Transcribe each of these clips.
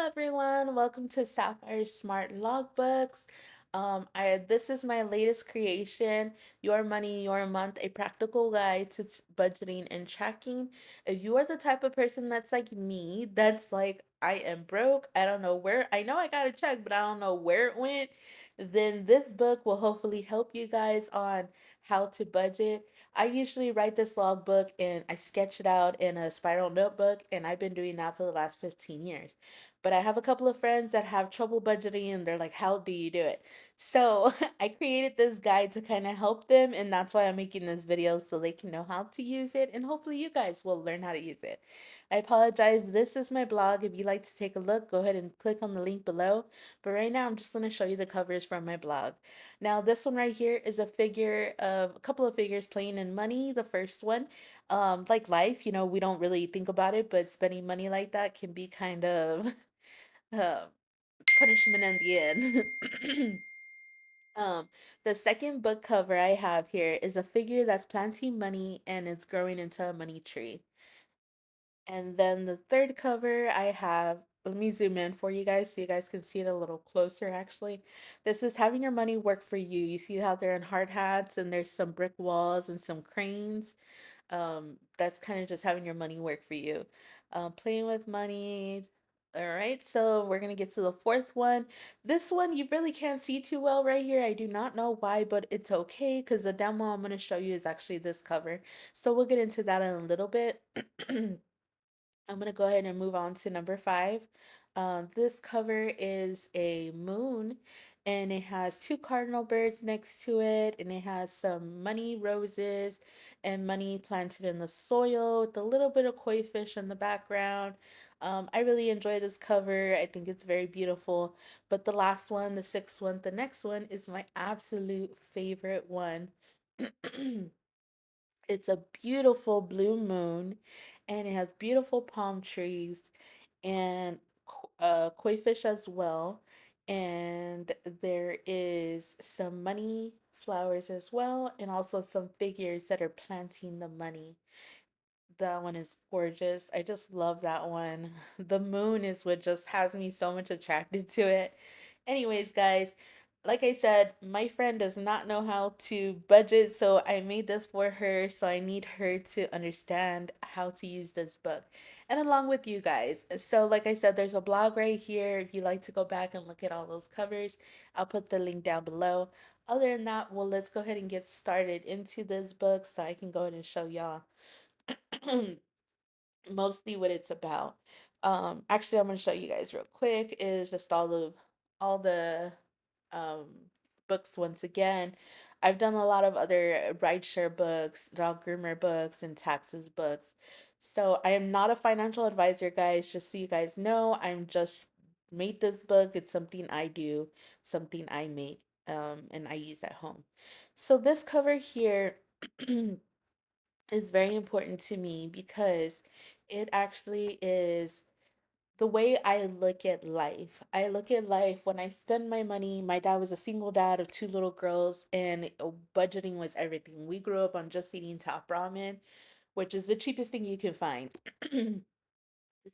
everyone. Welcome to Sapphire Smart Logbooks. This is my latest creation, Your Money, Your Month, a practical guide to budgeting and tracking. If you are the type of person that's like me, that's like, I am broke, I don't know where, I know I got a check, but I don't know where it went, then this book will hopefully help you guys on how to budget. I usually write this logbook and I sketch it out in a spiral notebook, and I've been doing that for the last 15 years. But I have a couple of friends that have trouble budgeting and they're like, how do you do it? So I created this guide to kind of help them, and that's why I'm making this video so they can know how to use it, and hopefully you guys will learn how to use it. I apologize. This is my blog. If you'd like to take a look, go ahead and click on the link below. But right now, I'm just going to show you the covers from my blog. Now, this one right here is a couple of figures playing in money. The first one, like life, we don't really think about it, but spending money like that can be kind of uh, punishment in the end. Um, the second book cover I have here is a figure that's planting money and it's growing into a money tree. And then the third cover I have, let me zoom in for you guys so you guys can see it a little closer actually. This is having your money work for you. You see how they're in hard hats and there's some brick walls and some cranes. That's kind of just having your money work for you. Playing with money. All right, so we're gonna get to the fourth one. This one you really can't see too well right here. I do not know why, but it's okay because the demo I'm gonna show you is actually this cover. So we'll get into that in a little bit. I'm gonna go ahead and move on to number five. This cover is a moon, and it has two cardinal birds next to it, and it has some money roses and money planted in the soil with a little bit of koi fish in the background. I really enjoy this cover. I think it's very beautiful. But the last one, the sixth one, the next one is my absolute favorite one. It's a beautiful blue moon, and it has beautiful palm trees and koi fish as well. And there is some money flowers as well, and also some figures that are planting the money. That one is gorgeous. I just love that one. The moon is what just has me so much attracted to it. Anyways, guys, like I said, my friend does not know how to budget, so I made this for her. So I need her to understand how to use this book, and along with you guys. So, like I said, there's a blog right here. If you like to go back and look at all those covers, I'll put the link down below. Other than that, well, let's go ahead and get started into this book so I can go ahead and show y'all mostly what it's about. Actually, I'm gonna show you guys real quick is just all the um books once again. I've done a lot of other rideshare books, dog groomer books, and taxes books. So I am not a financial advisor, guys, just so you guys know. I'm just made this book. It's something I do, something I make, and I use at home. So this cover here is very important to me because it actually is the way I look at life. I look at life when I spend my money. My dad was a single dad of two little girls, and budgeting was everything. We grew up on just eating top ramen, which is the cheapest thing you can find.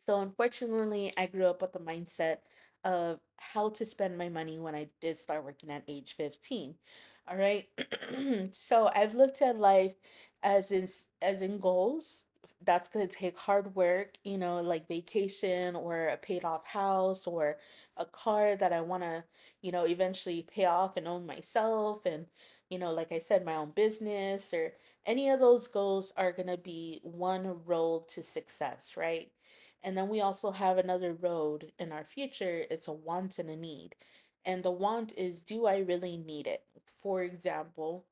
So unfortunately, I grew up with the mindset of how to spend my money when I did start working at age 15. All right. So I've looked at life as in goals. That's going to take hard work, like vacation or a paid off house or a car that I want to, eventually pay off and own myself, and like I said, my own business, or any of those goals are going to be one road to success, right? And then we also have another road in our future. It's a want and a need. And the want is, do I really need it? For example,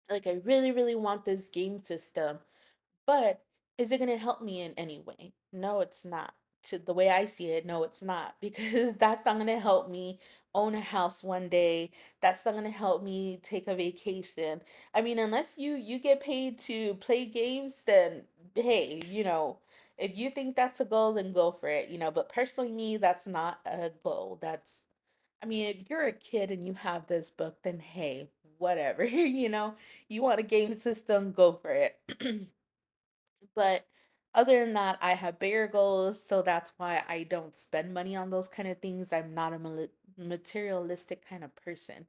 like I really, really want this game system, but is it going to help me in any way? No, it's not. To the way I see it, no, it's not, because that's not going to help me own a house one day. That's not going to help me take a vacation. I mean, unless you get paid to play games, then hey, if you think that's a goal, then go for it, but personally me, that's not a goal. I mean, if you're a kid and you have this book, then hey, whatever, you want a game system, go for it. But Other than that, I have bigger goals, so that's why I don't spend money on those kind of things. I'm not a materialistic kind of person.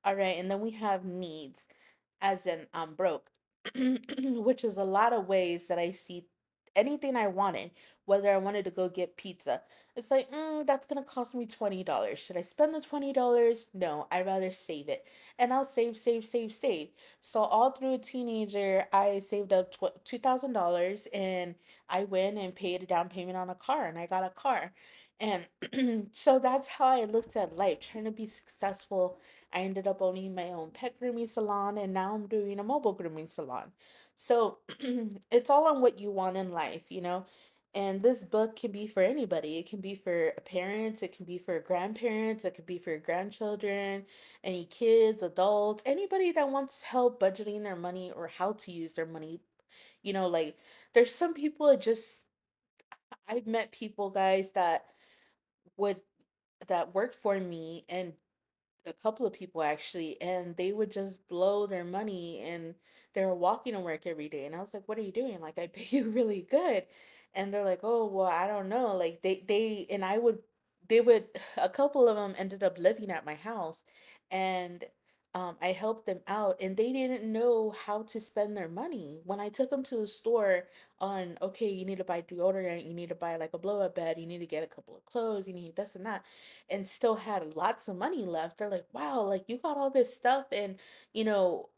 All right, and then we have needs, as in I'm broke, which is a lot of ways that I see anything I wanted, whether I wanted to go get pizza. It's like, that's gonna cost me $20. Should I spend the $20? No, I'd rather save it. And I'll save, save, save, save. So all through a teenager, I saved up $2,000 and I went and paid a down payment on a car and I got a car. And so that's how I looked at life, trying to be successful. I ended up owning my own pet grooming salon and now I'm doing a mobile grooming salon. So it's all on what you want in life. And this book can be for anybody. It can be for parents, it can be for grandparents, it could be for grandchildren, any kids, adults, anybody that wants help budgeting their money or how to use their money. Like there's some people that just I've met people, guys, would that worked for me and a couple of people actually, and they would just blow their money and they were walking to work every day. And I was like, what are you doing? Like, I pay you really good. And they're like, oh, well, I don't know. Like and they would, a couple of them ended up living at my house and I helped them out and they didn't know how to spend their money. When I took them to the store on, okay, you need to buy deodorant, you need to buy like a blow up bed, you need to get a couple of clothes, you need this and that and still had lots of money left. They're like, wow, like you got all this stuff and you know,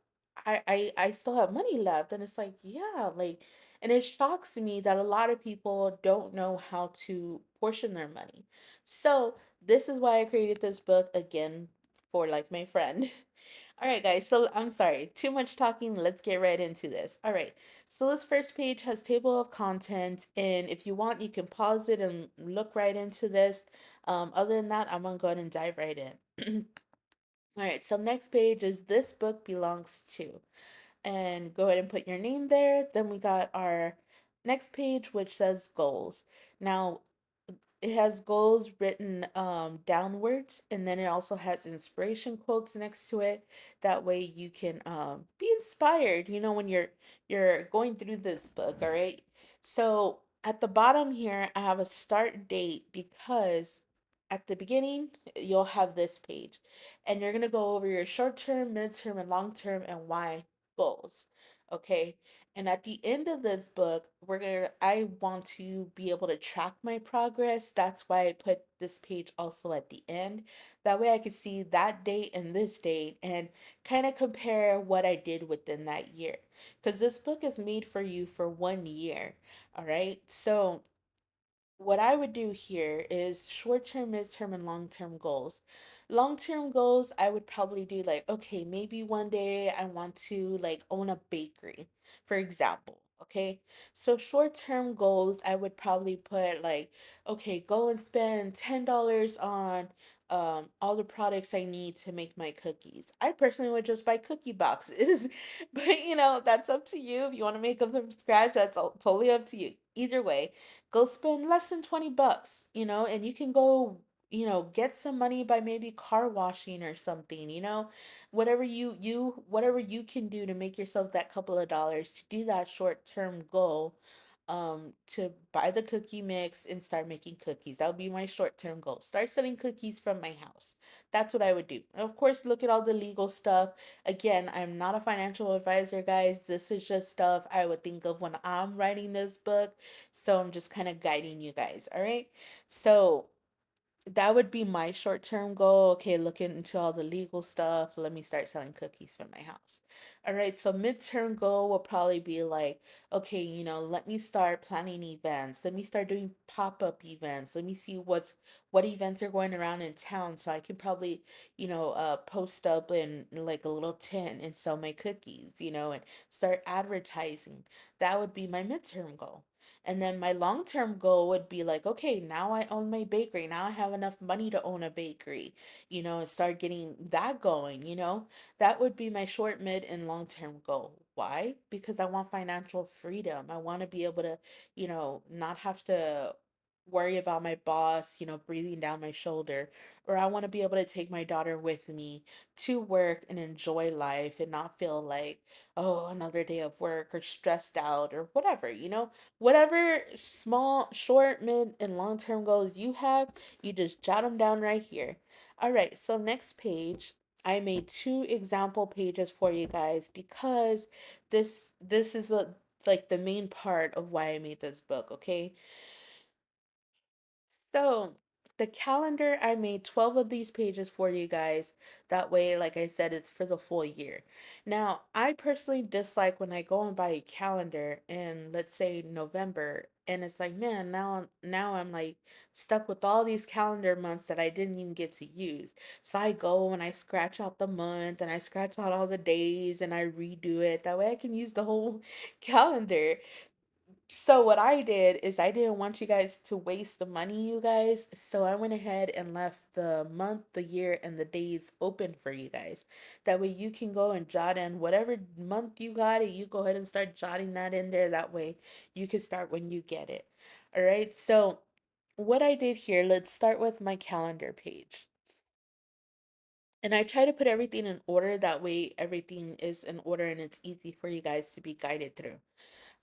I still have money left. And it's like, yeah, like and it shocks me that a lot of people don't know how to portion their money. So this is why I created this book again for like my friend. All right, guys. So I'm sorry, too much talking. Let's get right into this. All right. So this first page has table of content, and if you want, you can pause it and look right into this. Other than that, I'm gonna go ahead and dive right in. All right. So next page is this book belongs to, and go ahead and put your name there. Then we got our next page, which says goals. Now, it has goals written downwards, and then it also has inspiration quotes next to it. That way you can be inspired, when you're going through this book, all right? So at the bottom here, I have a start date because at the beginning, you'll have this page, and you're gonna go over your short term, midterm, and long term and why goals. Okay. And at the end of this book, I want to be able to track my progress. That's why I put this page also at the end. That way I could see that date and this date and kind of compare what I did within that year. Because this book is made for you for 1 year. All right. So what I would do here is short term, midterm, and long term goals. Long term goals, I would probably do like, okay, maybe one day I want to like own a bakery, for example. Okay. So short term goals, I would probably put like, okay, go and spend $10 on all the products I need to make my cookies. I personally would just buy cookie boxes, but that's up to you. If you want to make them from scratch, that's totally up to you. Either way, go spend less than 20 bucks, and you can go, get some money by maybe car washing or something, whatever you can do to make yourself that couple of dollars to do that short-term goal, to buy the cookie mix and start making cookies. That would be my short-term goal. Start selling cookies from my house. That's what I would do. Of course, look at all the legal stuff. Again, I'm not a financial advisor, guys. This is just stuff I would think of when I'm writing this book. So I'm just kind of guiding you guys. All right. So that would be my short term goal. Okay, looking into all the legal stuff. Let me start selling cookies from my house. All right, so midterm goal will probably be like, okay, let me start planning events. Let me start doing pop-up events. Let me see what events are going around in town so I can probably, post up in like a little tent and sell my cookies, and start advertising. That would be my midterm goal. And then my long term goal would be like, okay, now I own my bakery. Now I have enough money to own a bakery, and start getting that going. That would be my short, mid, and long term goal. Why? Because I want financial freedom. I want to be able to, not have to. worry about my boss, breathing down my shoulder, or I want to be able to take my daughter with me to work and enjoy life and not feel like, oh, another day of work or stressed out or whatever. Whatever small, short, mid, and long term goals you have, you just jot them down right here. All right, so next page. I made two example pages for you guys because this is like the main part of why I made this book, okay? So, the calendar, I made 12 of these pages for you guys. That way, like I said, it's for the full year. Now, I personally dislike when I go and buy a calendar in, let's say, November, and it's like, man, now I'm like stuck with all these calendar months that I didn't even get to use. So I go and I scratch out the month and I scratch out all the days and I redo it. That way I can use the whole calendar. So what I did is I didn't want you guys to waste the money, you guys. So I went ahead and left the month, the year, and the days open for you guys. That way you can go and jot in whatever month you got it, you go ahead and start jotting that in there. That way you can start when you get it. All right. So what I did here, let's start with my calendar page. And I try to put everything in order. That way everything is in order and it's easy for you guys to be guided through.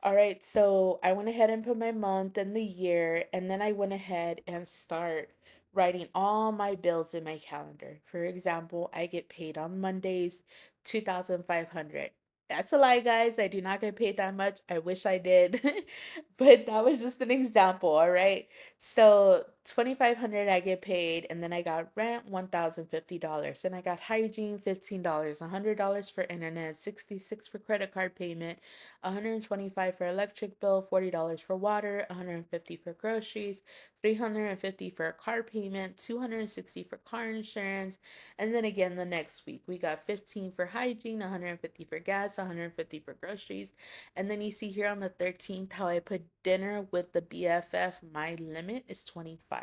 All right, so I went ahead and put my month and the year, and then I went ahead and start writing all my bills in my calendar. For example, I get paid on Mondays, 2,500. That's a lie, guys. I do not get paid that much. I wish I did. But that was just an example, all right? So, 2,500 I get paid, and then I got rent, $1,050, and I got hygiene, $15, $100 for internet, 66 for credit card payment, 125 for electric bill, $40 for water, 150 for groceries, 350 for a car payment, 260 for car insurance, and then again the next week we got 15 for hygiene, 150 for gas, 150 for groceries, and then you see here on the 13th how I put dinner with the BFF. My limit is 25.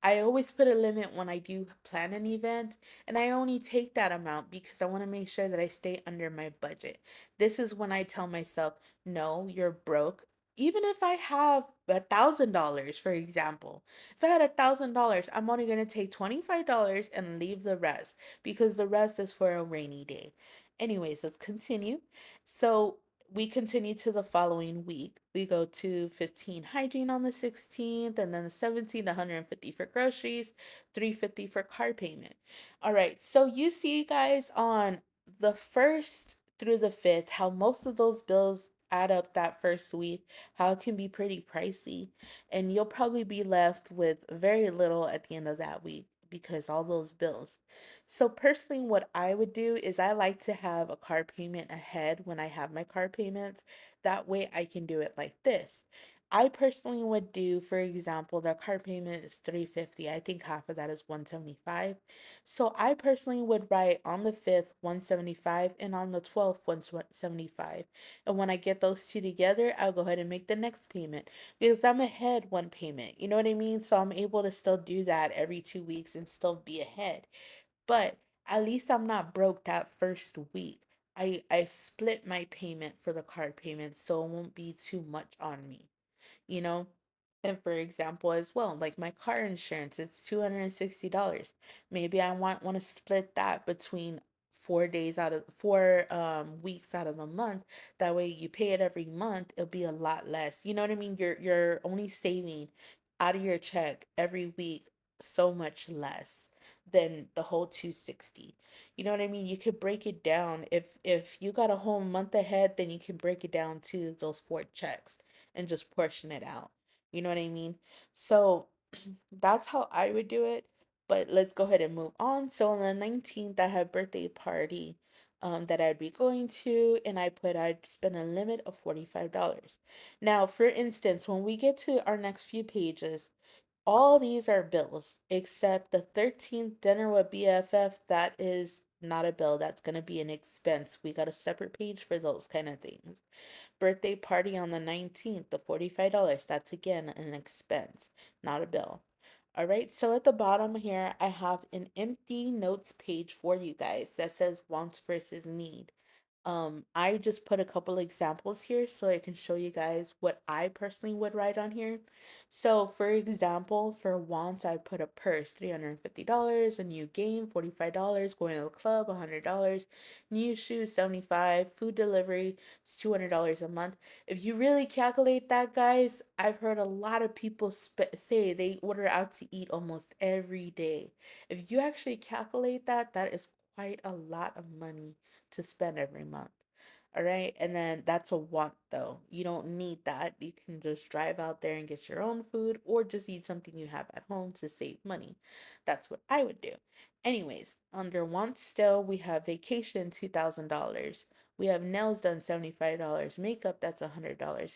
I always put a limit when I do plan an event, and I only take that amount because I want to make sure that I stay under my budget. This is when I tell myself, no, you're broke. Even if I have $1,000, for example, if I had $1,000, I'm only going to take $25 and leave the rest because the rest is for a rainy day. Anyways, let's continue. So we continue to the following week. We go to 15 hygiene on the 16th, and then the 17th, 150 for groceries, 350 for car payment. All right, so you see, guys, on the 1st through the 5th, how most of those bills add up that first week, how it can be pretty pricey, and you'll probably be left with very little at the end of that week because all those bills. So personally, what I would do is I like to have a car payment ahead when I have my car payments. That way I can do it like this. I personally would do, for example, the car payment is 350. I think half of that is 175. So I personally would write on the 5th 175 and on the 12th 175. And when I get those two together, I'll go ahead and make the next payment because I'm ahead one payment. You know what I mean? So I'm able to still do that every 2 weeks and still be ahead. But at least I'm not broke that first week. I split my payment for the card payment so it won't be too much on me, you know? And for example, as well, like my car insurance, it's $260. Maybe I want to split that between 4 days out of 4 weeks out of the month. That way you pay it every month, it'll be a lot less. You know what I mean? You're only saving out of your check every week so much less than the whole 260. You know what I mean? You could break it down. If you got a whole month ahead, then you can break it down to those four checks and just portion it out. You know what I mean? So that's how I would do it. But let's go ahead and move on. So on the 19th, I had birthday party that I'd be going to, and I put I'd spend a limit of $45. Now, for instance, when we get to our next few pages, all these are bills except the 13th dinner with BFF. That is not a bill. That's going to be an expense. We got a separate page for those kind of things. Birthday party on the 19th, the $45. That's again an expense, not a bill. All right, so at the bottom here, I have an empty notes page for you guys that says wants versus need. I just put a couple examples here so I can show you guys what I personally would write on here. So, for example, for wants, I put a purse, $350, a new game, $45, going to the club, $100, new shoes, 75, food delivery, it's $200 a month. If you really calculate that, guys, I've heard a lot of people say they order out to eat almost every day. If you actually calculate that, that is quite a lot of money to spend every month. All right. And then that's a want though. You don't need that. You can just drive out there and get your own food or just eat something you have at home to save money. That's what I would do. Anyways, under wants still, we have vacation, $2,000. We have nails done, $75. Makeup, that's $100.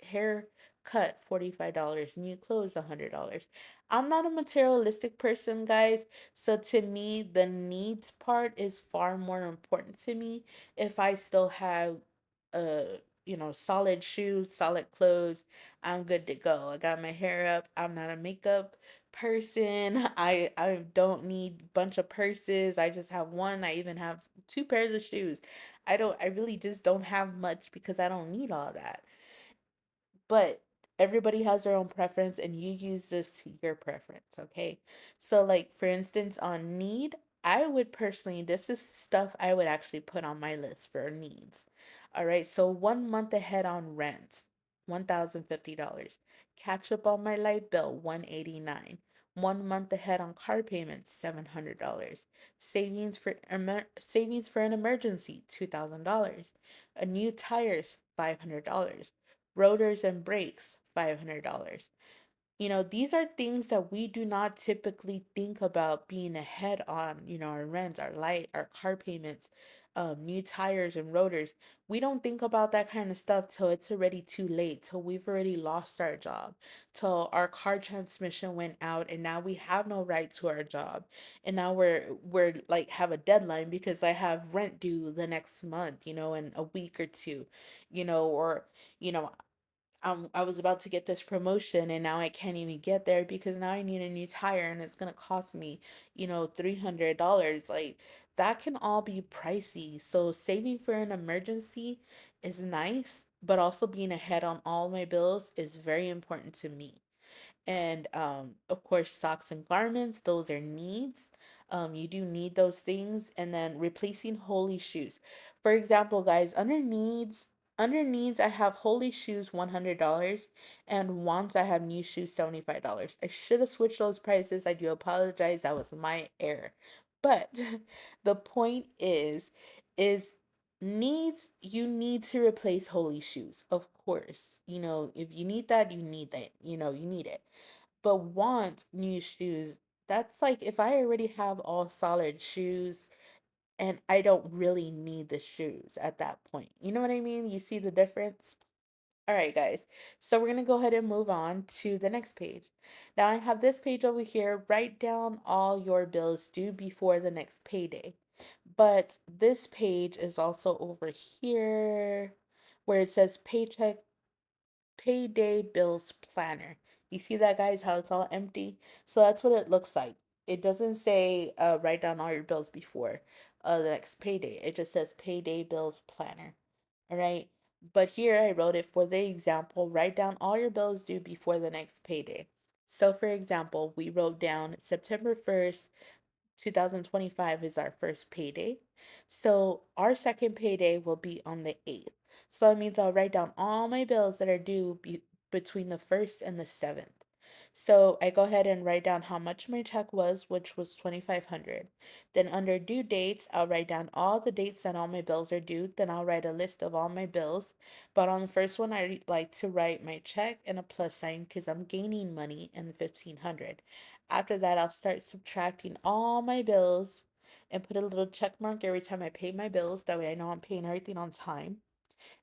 Hair cut, $45. New clothes, $100. I'm not a materialistic person, guys. So to me, the needs part is far more important to me. If I still have solid shoes, solid clothes, I'm good to go. I got my hair up. I'm not a makeup person. I don't need bunch of purses. I just have one. I even have two pairs of shoes. I really just don't have much because I don't need all that. But everybody has their own preference and you use this to your preference, okay? So like for instance on need, I would personally, this is stuff I would actually put on my list for needs. All right, so 1 month ahead on rent, $1,050. Catch up on my light bill, 189. 1 month ahead on car payments, $700. Savings for an emergency, $2,000. A new tires, $500. Rotors and brakes, $500. These are things that we do not typically think about being ahead on, our rents, our light, our car payments, new tires and rotors. We don't think about that kind of stuff till it's already too late, till we've already lost our job, till our car transmission went out and now we have no right to our job. And now we're like have a deadline because I have rent due the next month, in a week or two, or you know, I was about to get this promotion and now I can't even get there because now I need a new tire and it's gonna cost me, $300. Like that can all be pricey. So saving for an emergency is nice, but also being ahead on all my bills is very important to me. And of course, socks and garments, those are needs. You do need those things. And then replacing holy shoes. For example, guys, under needs, I have holy shoes, $100, and wants, I have new shoes, $75. I should have switched those prices. I do apologize. That was my error. But the point is needs, you need to replace holy shoes, of course. If you need that, you need that. You need it. But want new shoes, that's like if I already have all solid shoes and I don't really need the shoes at that point. You know what I mean? You see the difference? All right, guys. So we're going to go ahead and move on to the next page. Now I have this page over here. Write down all your bills due before the next payday. But this page is also over here where it says payday bills planner. You see that, guys, how it's all empty? So that's what it looks like. It doesn't say write down all your bills before the next payday. It just says payday bills planner. All right. But here I wrote it for the example, write down all your bills due before the next payday. So for example, we wrote down September 1st, 2025 is our first payday. So our second payday will be on the 8th. So that means I'll write down all my bills that are due between the 1st and the 7th. So I go ahead and write down how much my check was, which was 2,500. Then under due dates, I'll write down all the dates that all my bills are due. Then I'll write a list of all my bills. But on the first one, I like to write my check and a plus sign because I'm gaining money in the 1,500. After that, I'll start subtracting all my bills and put a little check mark every time I pay my bills. That way I know I'm paying everything on time.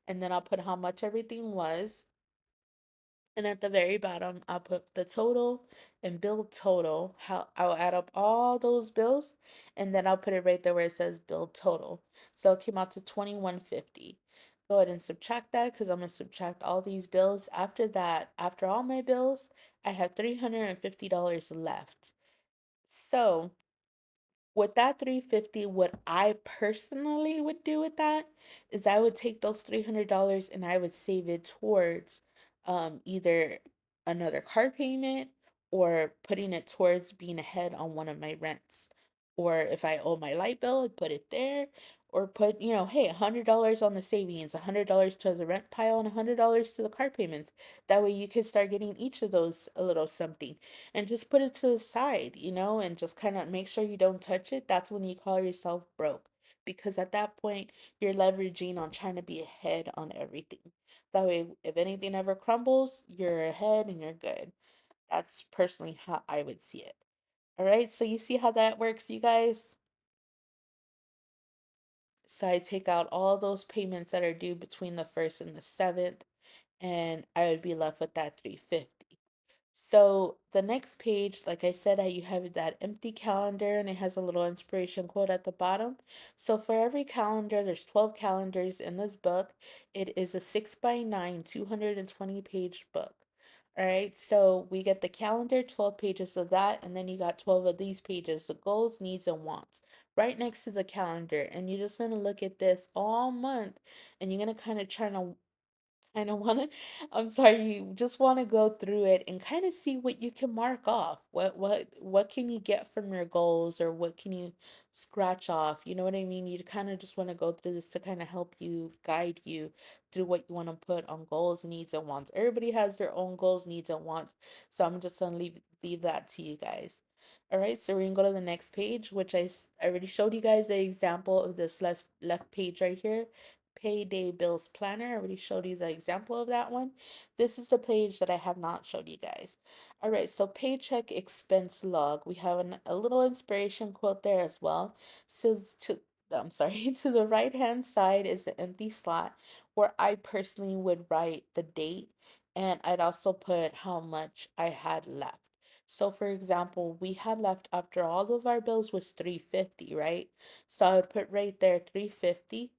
And then I'll put how much everything was. And at the very bottom, I'll put the total and bill total. How I'll add up all those bills and then I'll put it right there where it says bill total. So it came out to 2150. Go ahead and subtract that because I'm gonna subtract all these bills. After that, after all my bills, I have $350 left. So With that 350, what I personally would do with that is I would take those $300 and I would save it towards either another car payment or putting it towards being ahead on one of my rents. Or if I owe my light bill, I'd put it there. Or put, hey, $100 on the savings, $100 to the rent pile, and $100 to the car payments. That way you can start getting each of those a little something and just put it to the side, and just kind of make sure you don't touch it. That's when you call yourself broke. Because at that point, you're leveraging on trying to be ahead on everything. That way, if anything ever crumbles, you're ahead and you're good. That's personally how I would see it. All right, so you see how that works, you guys? So I take out all those payments that are due between the 1st and the 7th, and I would be left with that 350. So the next page, like I said, you have that empty calendar and it has a little inspiration quote at the bottom. So for every calendar, there's 12 calendars in this book. It is a 6 by 9, 220-page book. All right, so we get the calendar, 12 pages of that, and then you got 12 of these pages, the goals, needs, and wants, right next to the calendar. And you're just gonna look at this all month and you're gonna kind of try to kind of want to I'm sorry, you just want to go through it and kind of see what you can mark off. What can you get from your goals, or what can you scratch off? You know what I mean? You kind of just want to go through this to kind of help you, guide you through what you want to put on goals, needs, and wants. Everybody has their own goals, needs, and wants. So I'm just gonna leave that to you guys. All right, so we're gonna go to the next page, which I already showed you guys the example of this left page right here. Payday bills planner. I already showed you the example of that one. This is the page that I have not showed you guys. All right, so paycheck expense log. We have a little inspiration quote there as well. So I'm sorry, to the right hand side is the empty slot where I personally would write the date, and I'd also put how much I had left. So for example, we had left after all of our bills was 350, right? So I would put right there 350,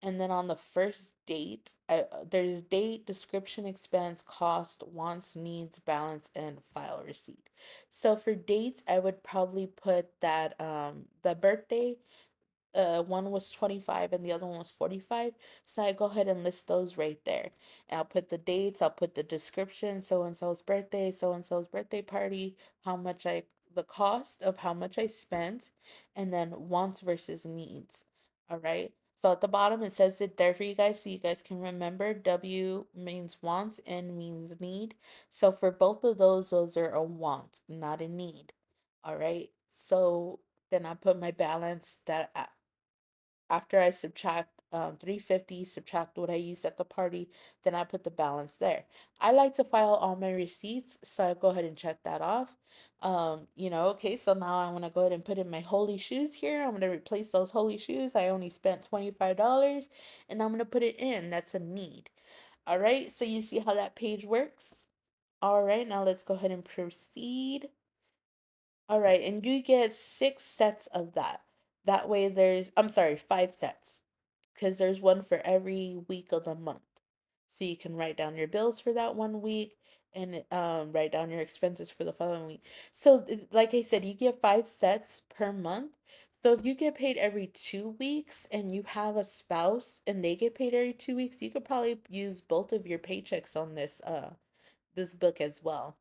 and then on the first date, there's date, description, expense, cost, wants, needs, balance, and file receipt. So for dates, I would probably put that the birthday, one was 25 and the other one was 45. So I go ahead and list those right there. And I'll put the dates, I'll put the description, so and so's birthday, so and so's birthday party, the cost of how much I spent, and then wants versus needs. All right. So at the bottom it says it there for you guys so you guys can remember. W means wants, N means need. So for both of those are a want, not a need. All right. So then I put my balance that after I subtract 350, subtract what I used at the party, then I put the balance there. I like to file all my receipts, so I go ahead and check that off. Okay, so now I want to go ahead and put in my holy shoes here. I'm going to replace those holy shoes. I only spent $25 and I'm going to put it in. That's a need. All right, so you see how that page works? All right, now let's go ahead and proceed. All right, and you get 6 sets of that. That way I'm sorry, 5 sets, because there's one for every week of the month. So you can write down your bills for that one week and write down your expenses for the following week. So like I said, you get 5 sets per month. So if you get paid every 2 weeks and you have a spouse and they get paid every 2 weeks, you could probably use both of your paychecks on this book as well.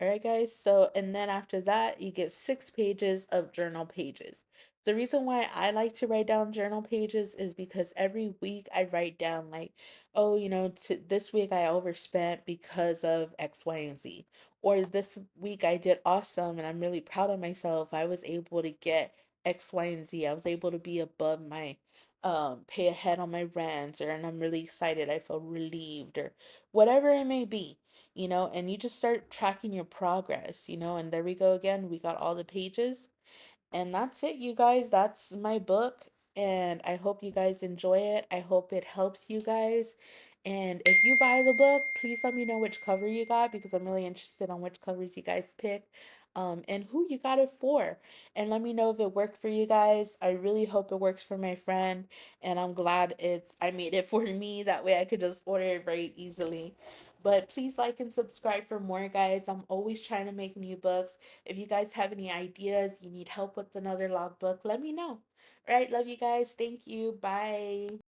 All right, guys. So, and then after that, you get 6 pages of journal pages. The reason why I like to write down journal pages is because every week I write down, like, oh, this week I overspent because of X, Y, and Z. Or this week I did awesome and I'm really proud of myself. I was able to get X, Y, and Z. I was able to be above my pay ahead on my rent, or and I'm really excited. I feel relieved, or whatever it may be, and you just start tracking your progress, and there we go again. We got all the pages. And that's it, you guys. That's my book. And I hope you guys enjoy it. I hope it helps you guys. And if you buy the book, please let me know which cover you got, because I'm really interested on which covers you guys picked, and who you got it for. And let me know if it worked for you guys. I really hope it works for my friend. And I'm glad I made it for me. That way I could just order it very easily. But please like and subscribe for more, guys. I'm always trying to make new books. If you guys have any ideas, you need help with another logbook, let me know. All right, love you guys. Thank you. Bye.